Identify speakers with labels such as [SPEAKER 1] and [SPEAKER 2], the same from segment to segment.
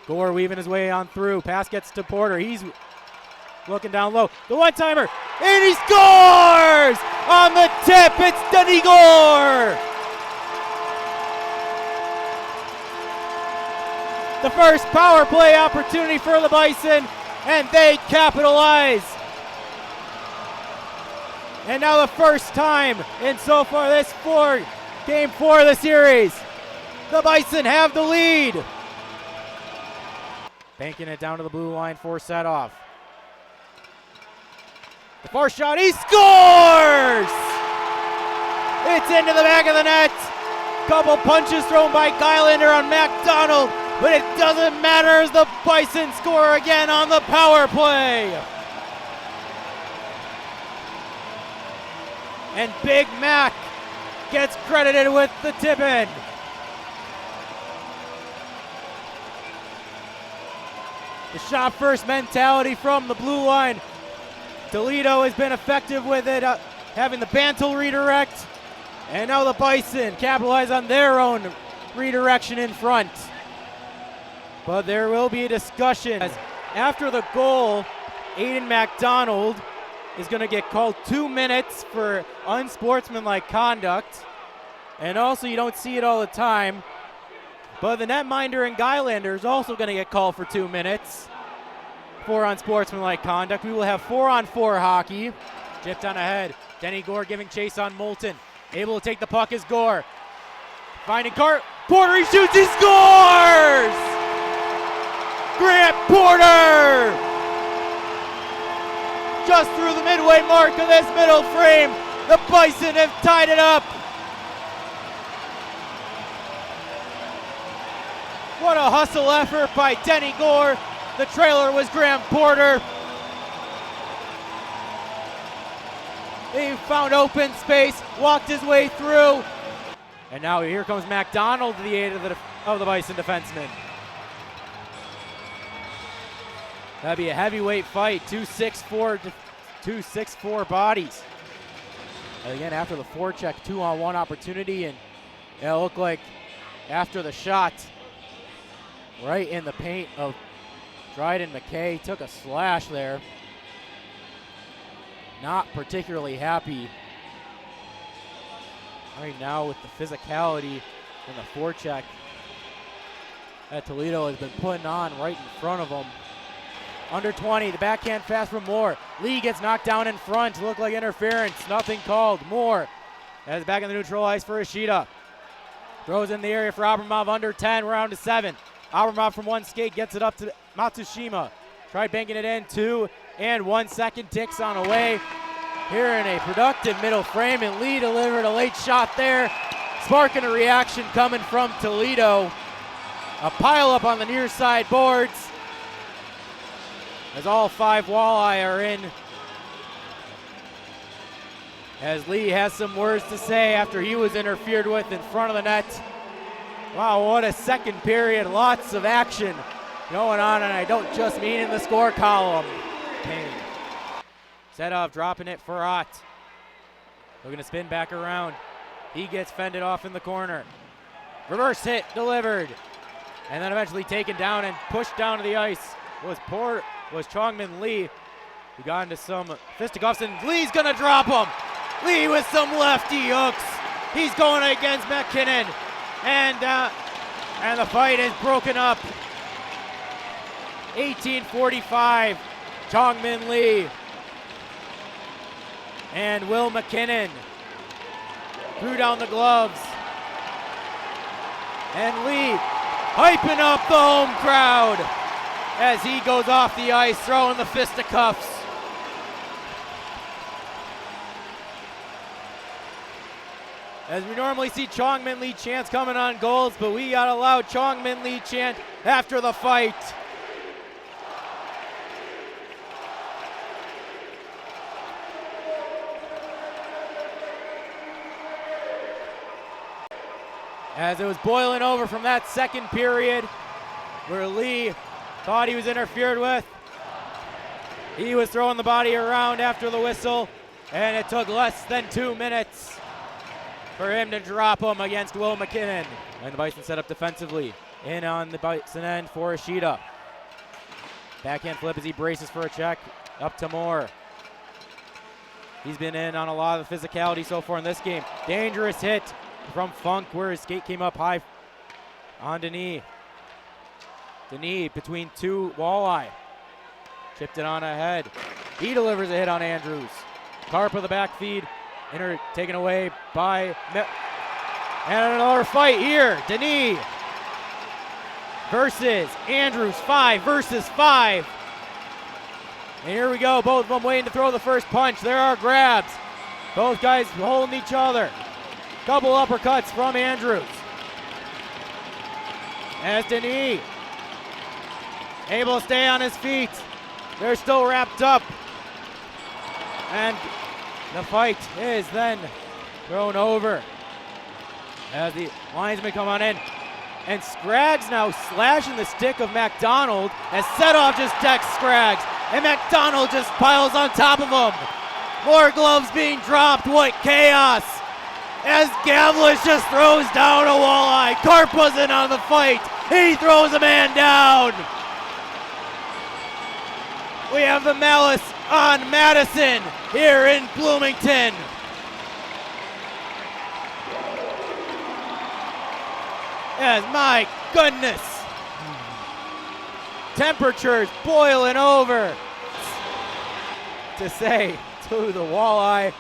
[SPEAKER 1] Gore weaving his way on through. Pass gets to Porter. He's looking down low. The one-timer, and he scores! On the tip, it's Denny Gore! The first power play opportunity for the Bison, and they capitalize. And now the first time in so far this game 4 of the series, the Bison have the lead. Banking it down to the blue line for set-off. The far shot, he scores! It's into the back of the net. Couple punches thrown by Gylander on MacDonald, but it doesn't matter as the Bison score again on the power play. And Big Mac gets credited with the tip-in. The shot first mentality from the blue line. Toledo has been effective with it, having the Bantle redirect. And now the Bison capitalize on their own redirection in front. But there will be a discussion. As after the goal, Aiden MacDonald is going to get called 2 minutes for unsportsmanlike conduct. And also, you don't see it all the time, but the netminder and Gylander is also going to get called for 2 minutes for unsportsmanlike conduct. We will have 4-on-4 hockey. Tipped on ahead. Denny Gore giving chase on Moulton. Able to take the puck is Gore. Finding Porter, he shoots, he scores! Grant Porter! Just through the midway mark of this middle frame, the Bison have tied it up. What a hustle effort by Denny Gore. The trailer was Graham Porter. He found open space, walked his way through. And now here comes MacDonald to the aid of the Bison defenseman. That'd be a heavyweight fight, 2'6'4" bodies. And again, after the forecheck, 2-on-1 opportunity, and it looked like after the shot, right in the paint of Dryden McKay, took a slash there. Not particularly happy right now with the physicality and the forecheck that Toledo has been putting on right in front of them. Under 20, the backhand fast from Moore. Lee gets knocked down in front. Looked like interference. Nothing called. Moore has back in the neutral ice for Ishida. Throws in the area for Abramov. Under 10. We're on to 7. Abramov from one skate gets it up to Matsushima. Tried banking it in. 2 and 1 second ticks on away. Here in a productive middle frame, and Lee delivered a late shot there, sparking a reaction coming from Toledo. A pile up on the near side boards as all 5 walleye are in. As Lee has some words to say after he was interfered with in front of the net. Wow, what a second period. Lots of action going on, and I don't just mean in the score column. Payne. Sedov dropping it for Ott. Looking to spin back around. He gets fended off in the corner. Reverse hit delivered. And then eventually taken down and pushed down to the ice was Chongmin Lee, who got into some fisticuffs, and Lee's gonna drop him. Lee with some lefty hooks. He's going against McKinnon. And the fight is broken up. 18:45, Chongmin Lee and Will McKinnon threw down the gloves. And Lee hyping up the home crowd as he goes off the ice, throwing the fisticuffs. As we normally see Chongmin Lee chants coming on goals, but we got a loud Chongmin Lee chant after the fight. As it was boiling over from that second period where Lee thought he was interfered with. He was throwing the body around after the whistle, and it took less than 2 minutes for him to drop him against Will McKinnon. And the Bison set up defensively. In on the Bison end for Ishida. Backhand flip as he braces for a check. Up to Moore. He's been in on a lot of the physicality so far in this game. Dangerous hit from Funk where his skate came up high on Denis. Denis between two, Walleye. Chipped it on ahead. He delivers a hit on Andrews. Carp with the back feed. Taken away by and another fight here. Denis versus Andrews, 5 versus 5. And here we go, both of them waiting to throw the first punch. There are grabs. Both guys holding each other. Couple uppercuts from Andrews. As Denis able to stay on his feet. They're still wrapped up. And the fight is then thrown over as the linesmen come on in. And Scraggs now slashing the stick of MacDonald as Setoff just decks Scraggs. And MacDonald just piles on top of him. More gloves being dropped. What chaos! As Gavlish just throws down a Walleye. Carp wasn't on the fight. He throws a man down. We have the malice on Madison here in Bloomington. Yes, my goodness. Temperatures boiling over. To say to the Walleye,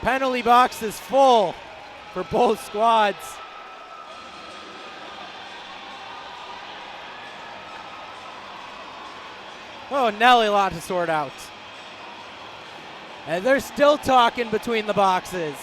[SPEAKER 1] penalty box is full for both squads. Oh, Nelly, a lot to sort out. And they're still talking between the boxes.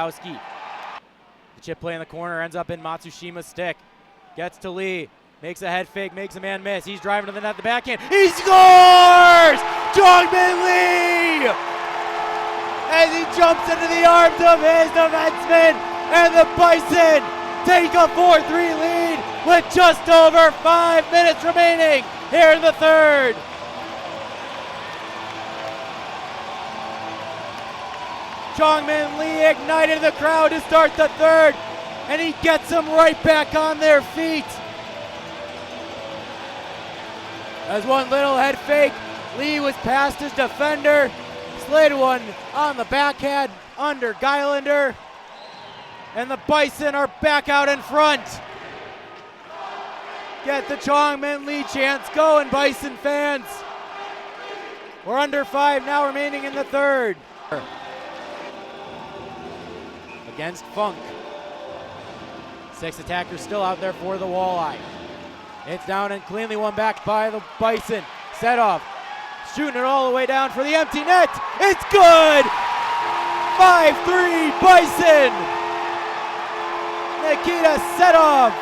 [SPEAKER 1] The chip play in the corner ends up in Matsushima's stick. Gets to Lee. Makes a head fake, makes a man miss. He's driving to the net, the backhand. He scores! Jongmin Lee! As he jumps into the arms of his defenseman. And the Bison take a 4-3 lead with just over 5 minutes remaining here in the third. Jongmin Lee ignited the crowd to start the third, and he gets them right back on their feet. As one little head fake, Lee was past his defender, slid one on the backhand under Geilander, and the Bison are back out in front. Get the Jongmin Lee chants going, Bison fans. We're under 5 now remaining in the third. Against Funk. 6 attackers still out there for the Walleye. It's down and cleanly won back by the Bison. Setoff shooting it all the way down for the empty net. It's good! 5-3 Bison! Nikita Setoff